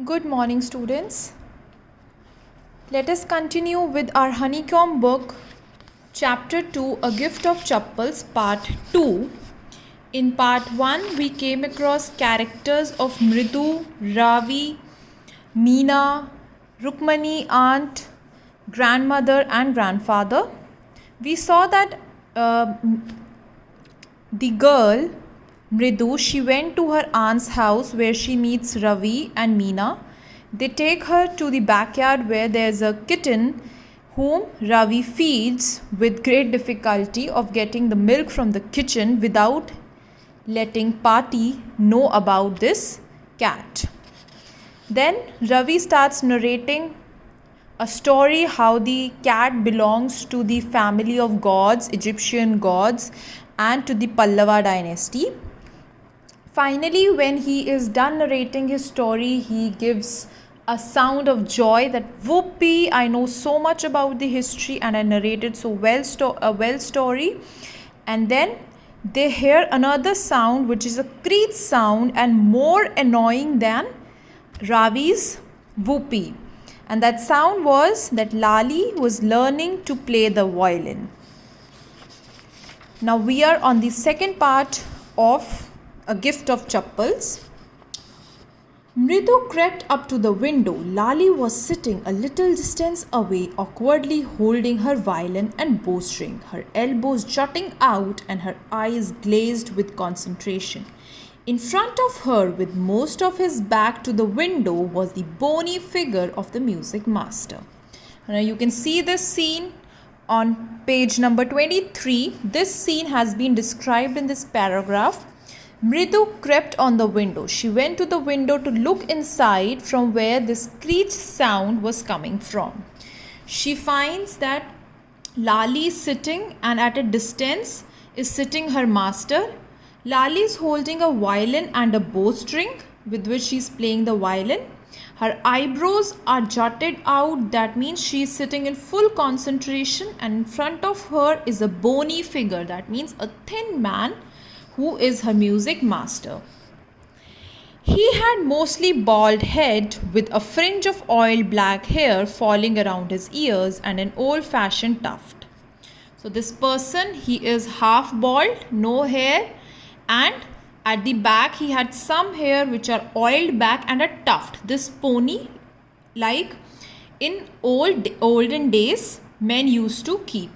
Good morning, students. Let us continue with our honeycomb book, chapter 2, A Gift of Chappals, part 2. In part 1, we came across characters of Mridu, Ravi, Meena, Rukmani, aunt, grandmother and grandfather. We saw that the girl Mridu, she went to her aunt's house where she meets Ravi and Meena. They take her to the backyard where there's a kitten whom Ravi feeds with great difficulty of getting the milk from the kitchen without letting Pati know about this cat. Then Ravi starts narrating a story how the cat belongs to the family of gods, Egyptian gods, and to the Pallava dynasty. Finally, when he is done narrating his story, he gives a sound of joy that whoopee, I know so much about the history and I narrated so well story. And then they hear another sound which is a creech sound and more annoying than Ravi's whoopee. And that sound was that Lali was learning to play the violin. Now we are on the second part of A Gift of Chappals. Mridu crept up to the window. Lali was sitting a little distance away, awkwardly holding her violin and bowstring, her elbows jutting out and her eyes glazed with concentration. In front of her, with most of his back to the window, was the bony figure of the music master. Now you can see this scene on page number 23. This scene has been described in this paragraph. Mridu crept on the window. She went to the window to look inside from where this screech sound was coming from. She finds that Lali is sitting and at a distance is sitting her master. Lali is holding a violin and a bowstring with which she is playing the violin. Her eyebrows are jutted out, that means she is sitting in full concentration, and in front of her is a bony figure, that means a thin man who is her music master. He had mostly bald head with a fringe of oiled black hair falling around his ears and an old-fashioned tuft. So this person, he is half bald, no hair, and at the back he had some hair which are oiled back and a tuft. This pony, like in olden days, men used to keep.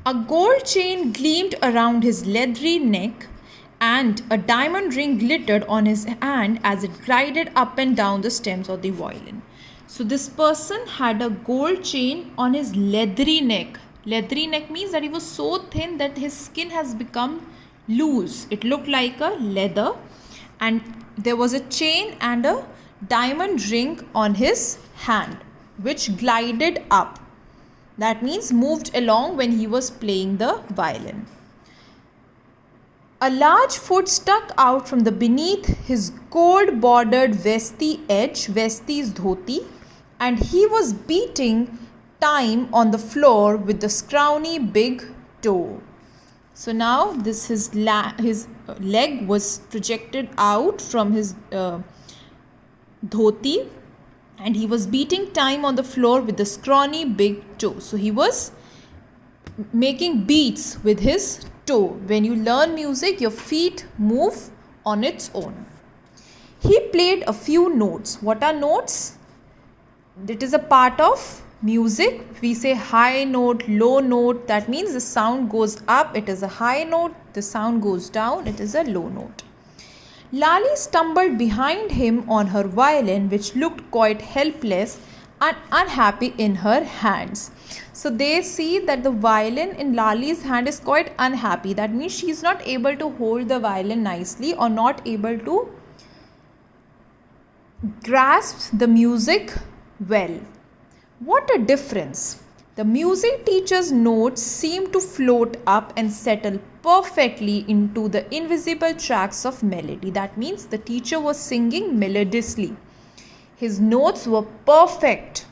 A gold chain gleamed around his leathery neck and a diamond ring glittered on his hand as it glided up and down the stems of the violin. So this person had a gold chain on his leathery neck. Leathery neck means that he was so thin that his skin has become loose. It looked like a leather, and there was a chain and a diamond ring on his hand which glided up. That means moved along when he was playing the violin. A large foot stuck out from the beneath his gold bordered vesti edge, vesti is dhoti, and he was beating time on the floor with the scrawny big toe. So now this his leg was projected out from his dhoti, and he was beating time on the floor with the scrawny big toe. So he was making beats with his toe. When you learn music, your feet move on its own. He played a few notes. What are notes? It is a part of music. We say high note, low note. That means the sound goes up, it is a high note. The sound goes down, it is a low note. Lali stumbled behind him on her violin, which looked quite helpless and unhappy in her hands. So they see that the violin in Lali's hand is quite unhappy. That means she is not able to hold the violin nicely or not able to grasp the music well. What a difference! The music teacher's notes seemed to float up and settle perfectly into the invisible tracks of melody. That means the teacher was singing melodiously. His notes were perfect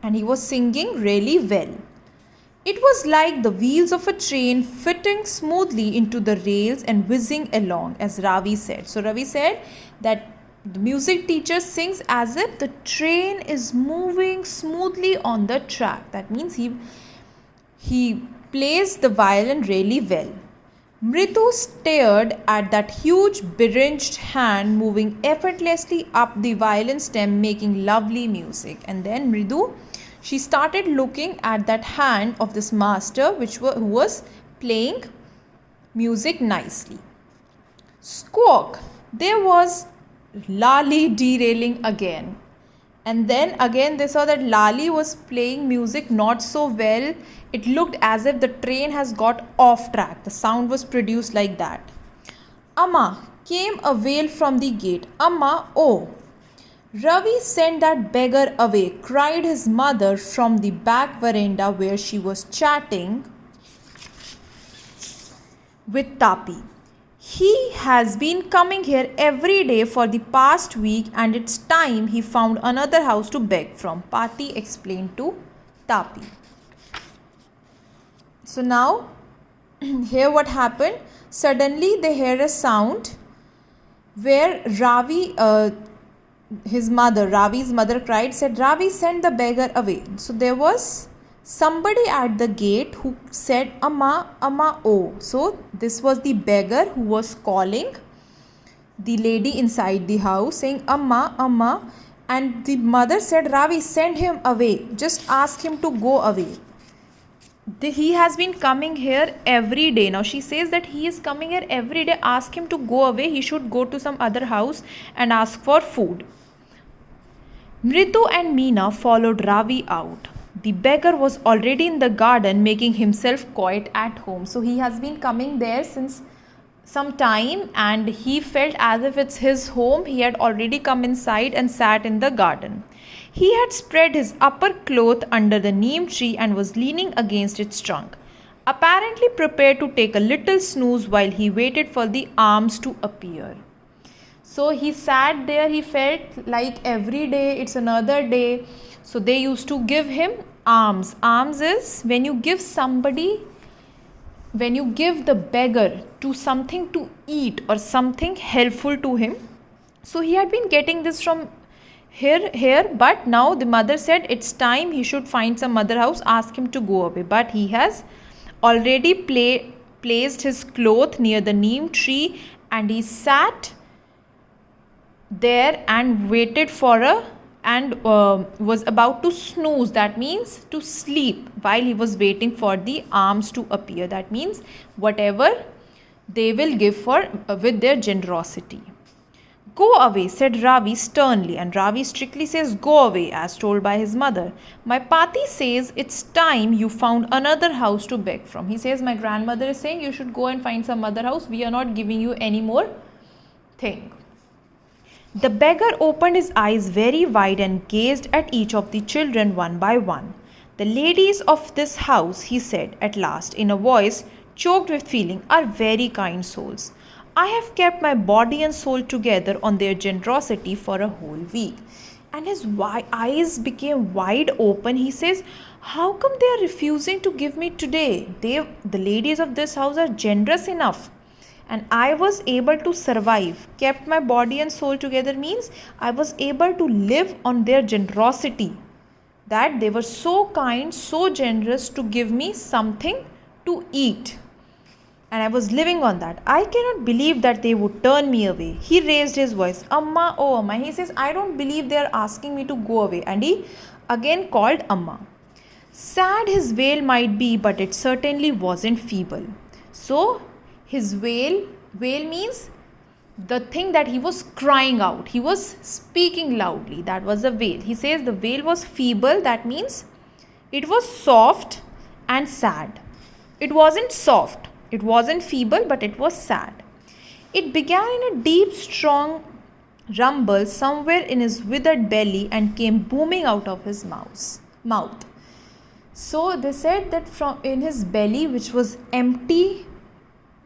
and he was singing really well. It was like the wheels of a train fitting smoothly into the rails and whizzing along, as Ravi said. So Ravi said that The music teacher sings as if the train is moving smoothly on the track. That means he plays the violin really well. Mritu stared at that huge beringed hand moving effortlessly up the violin stem, making lovely music. And then Mridu, she started looking at that hand of this master who was playing music nicely. Squawk! There was Lali derailing again. And then again they saw that Lali was playing music not so well. It looked as if the train has got off track. The sound was produced like that. Amma, came a wail from the gate. Amma, oh! Ravi, sent that beggar away, cried his mother from the back veranda where she was chatting with Tapi. He has been coming here every day for the past week and it's time he found another house to beg from, Pati explained to Tapi. So now, here what happened? Suddenly they heard a sound where Ravi's mother cried, said, Ravi, send the beggar away. So there was somebody at the gate who said, Amma, Amma, oh. So this was the beggar who was calling the lady inside the house, saying, Amma, Amma. And the mother said, Ravi, send him away. Just ask him to go away. He has been coming here every day. Now she says that he is coming here every day. Ask him to go away. He should go to some other house and ask for food. Mritu and Meena followed Ravi out. The beggar was already in the garden making himself quite at home. So he has been coming there since some time and he felt as if it's his home. He had already come inside and sat in the garden. He had spread his upper cloth under the neem tree and was leaning against its trunk, apparently prepared to take a little snooze while he waited for the arms to appear. So he sat there, he felt like every day it's another day. So they used to give him alms. Alms is when you give the beggar to something to eat or something helpful to him. So he had been getting this from here, but now the mother said it's time he should find some other house, ask him to go away. But he has already placed his cloth near the neem tree and he sat there and waited was about to snooze. That means to sleep while he was waiting for the alms to appear. That means whatever they will give with their generosity. Go away, said Ravi sternly, and Ravi strictly says go away as told by his mother. My Pati says it's time you found another house to beg from. He says my grandmother is saying you should go and find some other house. We are not giving you any more thing. The beggar opened his eyes very wide and gazed at each of the children one by one. The ladies of this house, he said at last in a voice choked with feeling, are very kind souls. I have kept my body and soul together on their generosity for a whole week. And his eyes became wide open. He says, how come they are refusing to give me today? The ladies of this house are generous enough. And I was able to survive. Kept my body and soul together means I was able to live on their generosity. That they were so kind, so generous to give me something to eat. And I was living on that. I cannot believe that they would turn me away. He raised his voice. Amma, oh Amma. He says, I don't believe they are asking me to go away. And he again called Amma. Sad his wail might be, but it certainly wasn't feeble. So, his wail means the thing that he was crying out. He was speaking loudly. That was a wail. He says the wail was feeble. That means it was soft and sad. It wasn't soft. It wasn't feeble, but it was sad. It began in a deep, strong rumble somewhere in his withered belly and came booming out of his mouth. So they said that from in his belly, which was empty,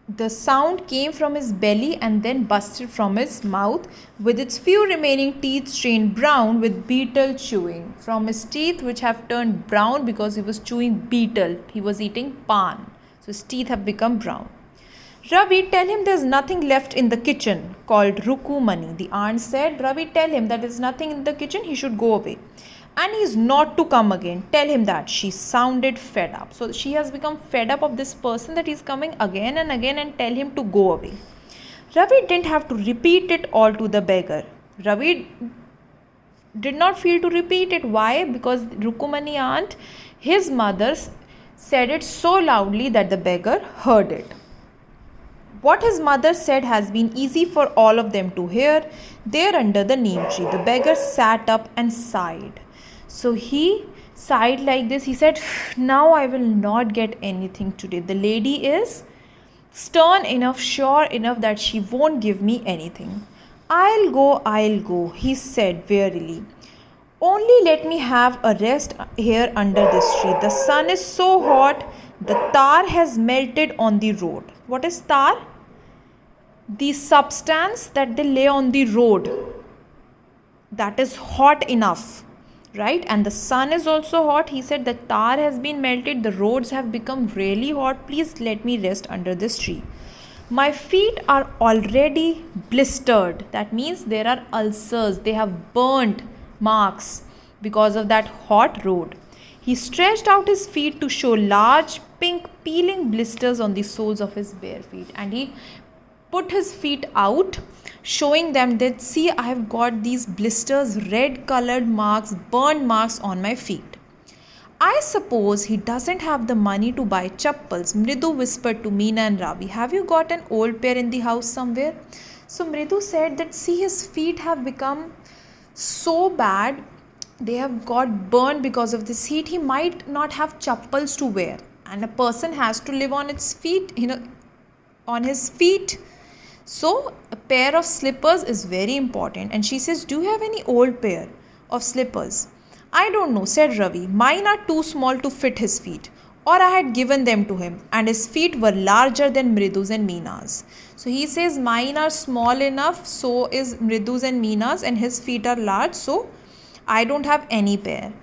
the sound came from his belly and then busted from his mouth with its few remaining teeth stained brown with beetle chewing. From his teeth, which have turned brown because he was chewing beetle. He was eating pan. So his teeth have become brown. Ravi, tell him there's nothing left in the kitchen, called Rukumani. The aunt said, Ravi, tell him that there's nothing in the kitchen, he should go away. And he's not to come again. Tell him that. She sounded fed up. So she has become fed up of this person that he's coming again and tell him to go away. Ravi didn't have to repeat it all to the beggar. Ravi did not feel to repeat it. Why? Because Rukumani aunt, his mother, said it so loudly that the beggar heard it. What his mother said has been easy for all of them to hear. There under the neem tree, the beggar sat up and sighed. So he sighed like this. He said, now I will not get anything today. The lady is stern enough, sure enough that she won't give me anything. I'll go, he said wearily. Only let me have a rest here under this tree. The sun is so hot, the tar has melted on the road. What is tar? The substance that they lay on the road. That is hot enough, right? And the sun is also hot. He said the tar has been melted. The roads have become really hot. Please let me rest under this tree. My feet are already blistered. That means there are ulcers. They have burnt marks because of that hot road. He stretched out his feet to show large pink peeling blisters on the soles of his bare feet. And he put his feet out, showing them that, see, I have got these blisters, red colored marks, burned marks on my feet. I suppose he doesn't have the money to buy chappals. Mridu whispered to Meena and Ravi, have you got an old pair in the house somewhere? So Mridu said that, see, his feet have become so bad, they have got burned because of this heat. He might not have chappals to wear, and a person has to live on its feet, on his feet. So a pair of slippers is very important. And she says, do you have any old pair of slippers? I don't know, said Ravi. Mine are too small to fit his feet. Or I had given them to him, and his feet were larger than Mridu's and Meena's. So he says, mine are small enough, so is Mridu's and Meena's, and his feet are large, so I don't have any pair.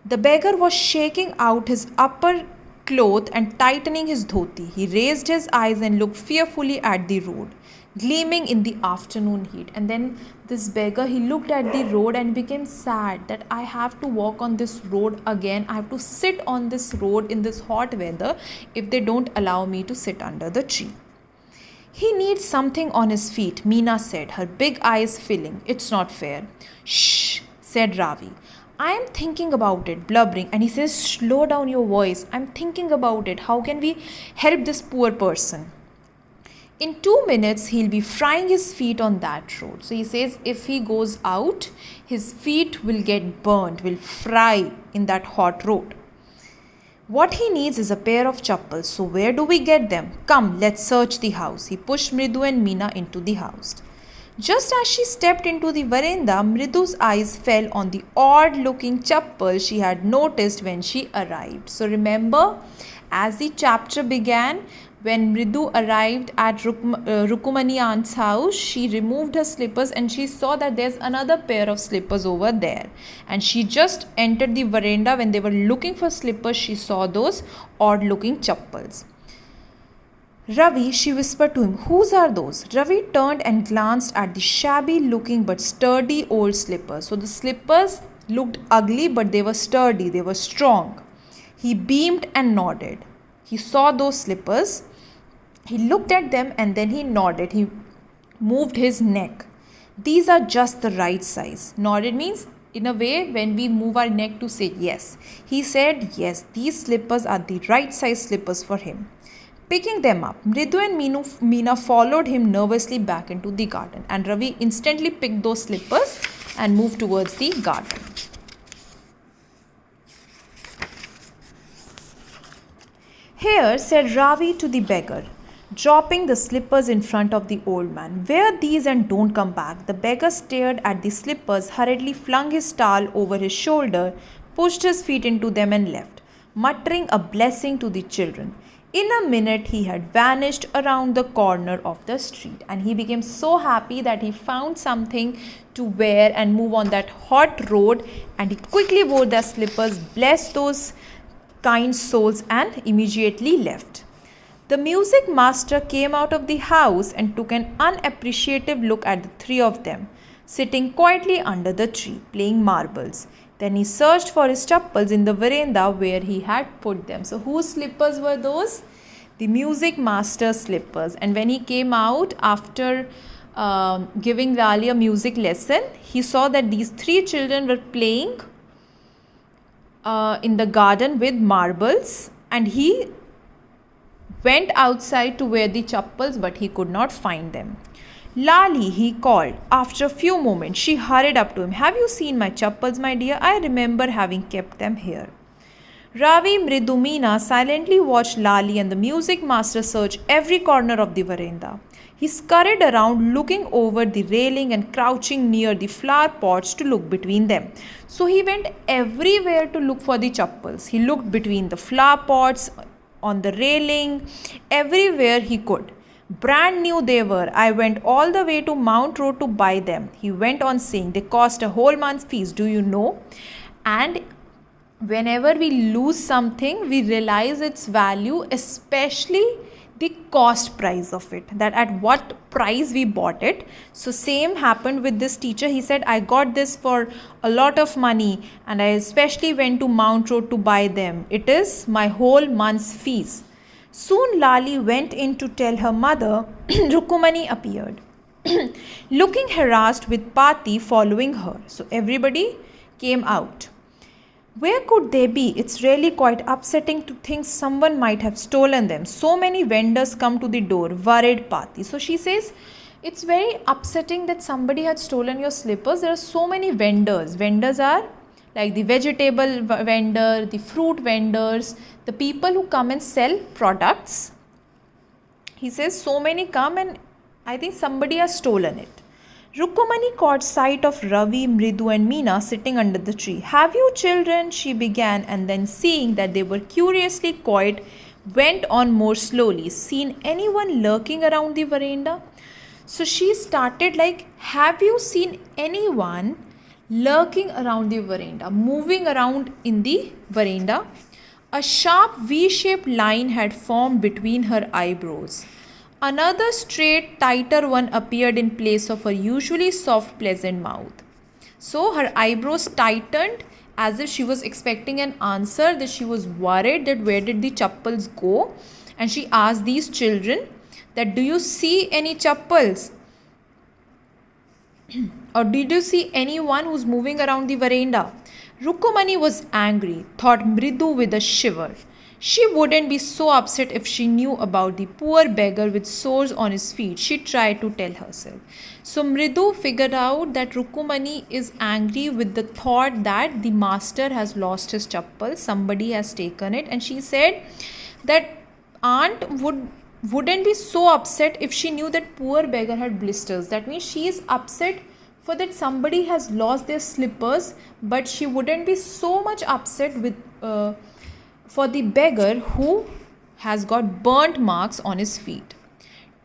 The beggar was shaking out his upper cloth and tightening his dhoti. He raised his eyes and looked fearfully at the road, gleaming in the afternoon heat. And then this beggar, he looked at the road and became sad that I have to walk on this road again. I have to sit on this road in this hot weather if they don't allow me to sit under the tree. He needs something on his feet, Meena said, her big eyes filling. It's not fair. Shh, said Ravi. I am thinking about it, blubbering. And he says, slow down your voice. I'm thinking about it. How can we help this poor person? In 2 minutes, he'll be frying his feet on that road. So he says if he goes out, his feet will get burned, will fry in that hot road. What he needs is a pair of chappals. So where do we get them? Come, let's search the house. He pushed Mridu and Meena into the house. Just as she stepped into the veranda, Mridu's eyes fell on the odd-looking chappal she had noticed when she arrived. So remember, as the chapter began, when Mridu arrived at Rukumani aunt's house, she removed her slippers and she saw that there's another pair of slippers over there. And she just entered the veranda. When they were looking for slippers, she saw those odd-looking chappals. Ravi, she whispered to him, whose are those? Ravi turned and glanced at the shabby-looking but sturdy old slippers. So the slippers looked ugly, but they were sturdy, they were strong. He beamed and nodded. He saw those slippers. He looked at them and then he nodded. He moved his neck. These are just the right size. Nodded means, in a way, when we move our neck to say yes. He said, yes, these slippers are the right size slippers for him. Picking them up, Mridu and Meena followed him nervously back into the garden. And Ravi instantly picked those slippers and moved towards the garden. Here, said Ravi to the beggar, dropping the slippers in front of the old man. Wear these and don't come back. The beggar stared at the slippers, hurriedly flung his towel over his shoulder, pushed his feet into them and left, muttering a blessing to the children. In a minute, he had vanished around the corner of the street, and he became so happy that he found something to wear and move on that hot road, and he quickly wore the slippers, blessed those kind souls, and immediately left. The music master came out of the house and took an unappreciative look at the three of them, sitting quietly under the tree, playing marbles. Then he searched for his chappals in the veranda where he had put them. So, whose slippers were those? The music master's slippers. And when he came out after giving Lali a music lesson, he saw that these three children were playing in the garden with marbles, and he went outside to wear the chappals, but he could not find them. Lali, he called. After a few moments, she hurried up to him. Have you seen my chappals, my dear? I remember having kept them here. Ravi, Mridu, Meena silently watched Lali and the music master search every corner of the veranda. He scurried around, looking over the railing and crouching near the flower pots to look between them. So he went everywhere to look for the chappals. He looked between the flower pots, on the railing, everywhere he could. Brand new they were. I went all the way to Mount Road to buy them. He went on saying, they cost a whole month's fees, do you know? And whenever we lose something, we realize its value, especially the cost price of it, that at what price we bought it. So same happened with this teacher. He said, I got this for a lot of money and I especially went to Mount Road to buy them. It is my whole month's fees. Soon Lali went in to tell her mother. Rukumani appeared, looking harassed with Pati following her. So everybody came out. Where could they be? It's really quite upsetting to think someone might have stolen them. So many vendors come to the door, worried Pati. So she says, it's very upsetting that somebody had stolen your slippers. There are so many vendors. Vendors are like the vegetable vendor, the fruit vendors, the people who come and sell products. He says so many come and I think somebody has stolen it. Rukumani caught sight of Ravi, Mridu and Meena sitting under the tree. Have you children? She began, and then seeing that they were curiously quiet, went on more slowly. Seen anyone lurking around the veranda? So she started like, have you seen anyone lurking around the veranda, moving around in the veranda? A sharp V-shaped line had formed between her eyebrows. Another straight, tighter one appeared in place of her usually soft, pleasant mouth. So her eyebrows tightened as if she was expecting an answer, that she was worried that where did the chappals go. And she asked these children that, do you see any chappals? Or did you see anyone who's moving around the veranda? Rukumani was angry, thought Mridu with a shiver. She wouldn't be so upset if she knew about the poor beggar with sores on his feet, she tried to tell herself. So Mridu figured out that Rukumani is angry with the thought that the master has lost his chappal, somebody has taken it, and she said that aunt wouldn't be so upset if she knew that poor beggar had blisters. That means she is upset for that somebody has lost their slippers, but she wouldn't be so much upset with for the beggar who has got burnt marks on his feet.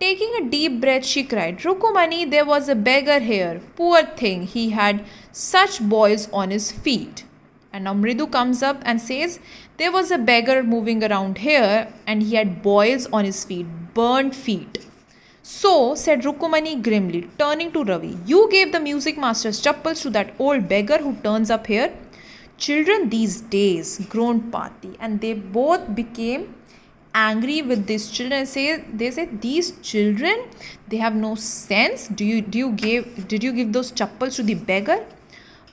Taking a deep breath, she cried, Rukumani, there was a beggar here. Poor thing, he had such boils on his feet. And now Mridu comes up and says, there was a beggar moving around here and he had boils on his feet, burnt feet. So, said Rukumani grimly, turning to Ravi, you gave the music master's chappals to that old beggar who turns up here? Children these days, groaned Pati, and they both became angry with these children. They said, these children, they have no sense. Did you give those chappals to the beggar?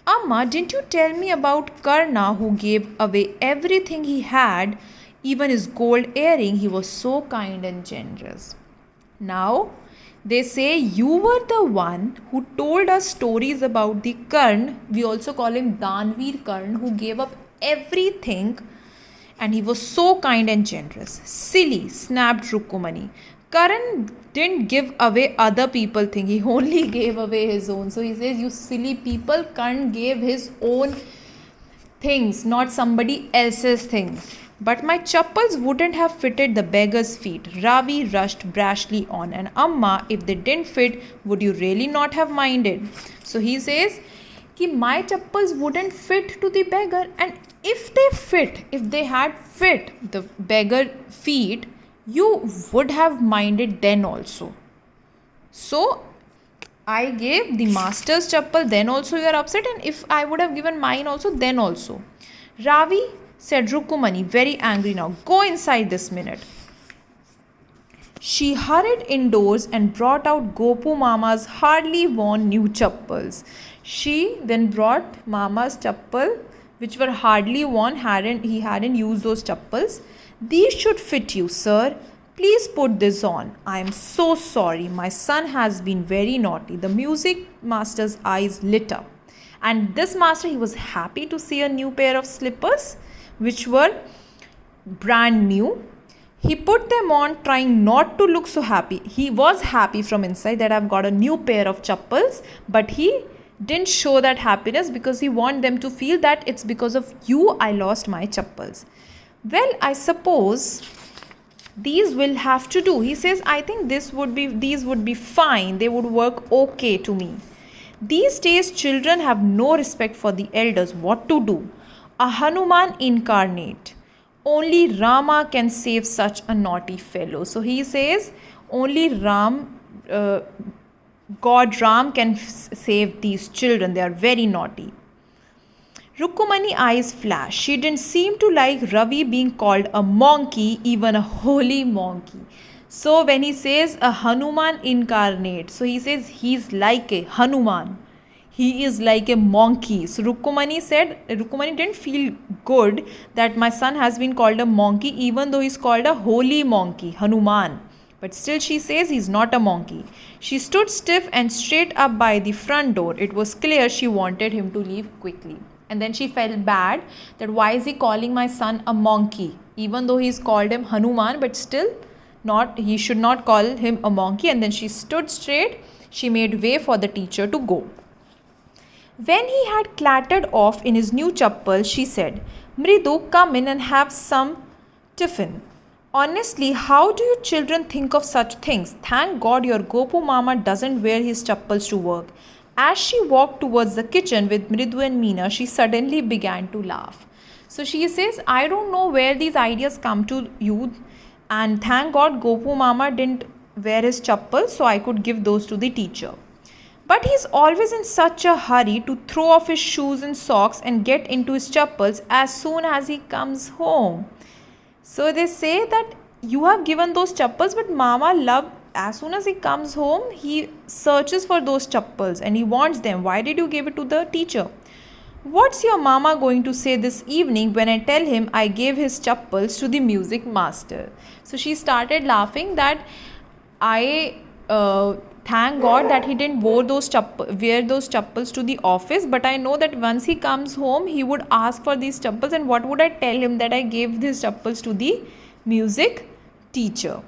Amma, didn't you tell me about Karna who gave away everything he had, even his gold earring? He was so kind and generous. Now, they say you were the one who told us stories about the Karn. We also call him Danveer Karn, who gave up everything and he was so kind and generous. Silly, snapped Rukumani. Karan didn't give away other people's things. He only gave away his own. So he says, you silly people, Karan gave his own things, not somebody else's things. But my chappals wouldn't have fitted the beggar's feet. Ravi rushed brashly on. And Amma, if they didn't fit, would you really not have minded? So he says, कि my chappals wouldn't fit to the beggar, and if they had fit the beggar feet, You would have minded then also. So I gave the master's chappal, then also you are upset, and if I would have given mine also, then also. Ravi, said Rukumani, very angry now. Go inside this minute. She hurried indoors and brought out Gopu Mama's hardly worn new chappals. She then brought Mama's chappal, which were hardly worn. He hadn't used those chappals. These should fit you, sir. Please put this on. I am so sorry. My son has been very naughty. The music master's eyes lit up. And this master, he was happy to see a new pair of slippers, which were brand new. He put them on, trying not to look so happy. He was happy from inside that I've got a new pair of chappals, but he didn't show that happiness because he wanted them to feel that it's because of you I lost my chappals. Well, I suppose these will have to do. He says, I think these would be fine. They would work okay to me. These days, children have no respect for the elders. What to do? A Hanuman incarnate. Only Rama can save such a naughty fellow. So he says, only God Ram can save these children. They are very naughty. Rukumani eyes flashed. She didn't seem to like Ravi being called a monkey, even a holy monkey. So when he says a Hanuman incarnate, so he says he's like a Hanuman. He is like a monkey. So Rukumani didn't feel good that my son has been called a monkey, even though he's called a holy monkey, Hanuman. But still she says he's not a monkey. She stood stiff and straight up by the front door. It was clear she wanted him to leave quickly. And then she felt bad that why is he calling my son a monkey? Even though he's called him Hanuman, but still he should not call him a monkey. And then she stood straight. She made way for the teacher to go. When he had clattered off in his new chappal, she said, Mridu, come in and have some tiffin. Honestly, how do you children think of such things? Thank God your Gopu Mama doesn't wear his chappals to work. As she walked towards the kitchen with Mridu and Meena, she suddenly began to laugh. So she says, I don't know where these ideas come to you, and thank God Gopu Mama didn't wear his chappals, so I could give those to the teacher. But he's always in such a hurry to throw off his shoes and socks and get into his chappals as soon as he comes home. So they say that you have given those chappals, but Mama as soon as he comes home, he searches for those chappals and he wants them. Why did you give it to the teacher? What's your Mama going to say this evening when I tell him I gave his chappals to the music master? So she started laughing that I thank God that he didn't wear those chappals to the office, but I know that once he comes home, he would ask for these chappals, and what would I tell him? That I gave these chappals to the music teacher.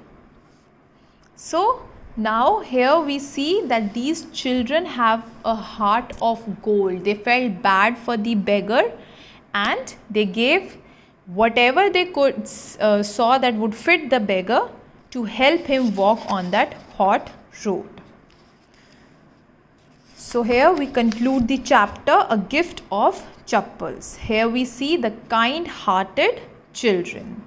So now here we see that these children have a heart of gold. They felt bad for the beggar and they gave whatever they could saw that would fit the beggar to help him walk on that hot road. So here we conclude the chapter, A Gift of Chappals. Here we see the kind-hearted children.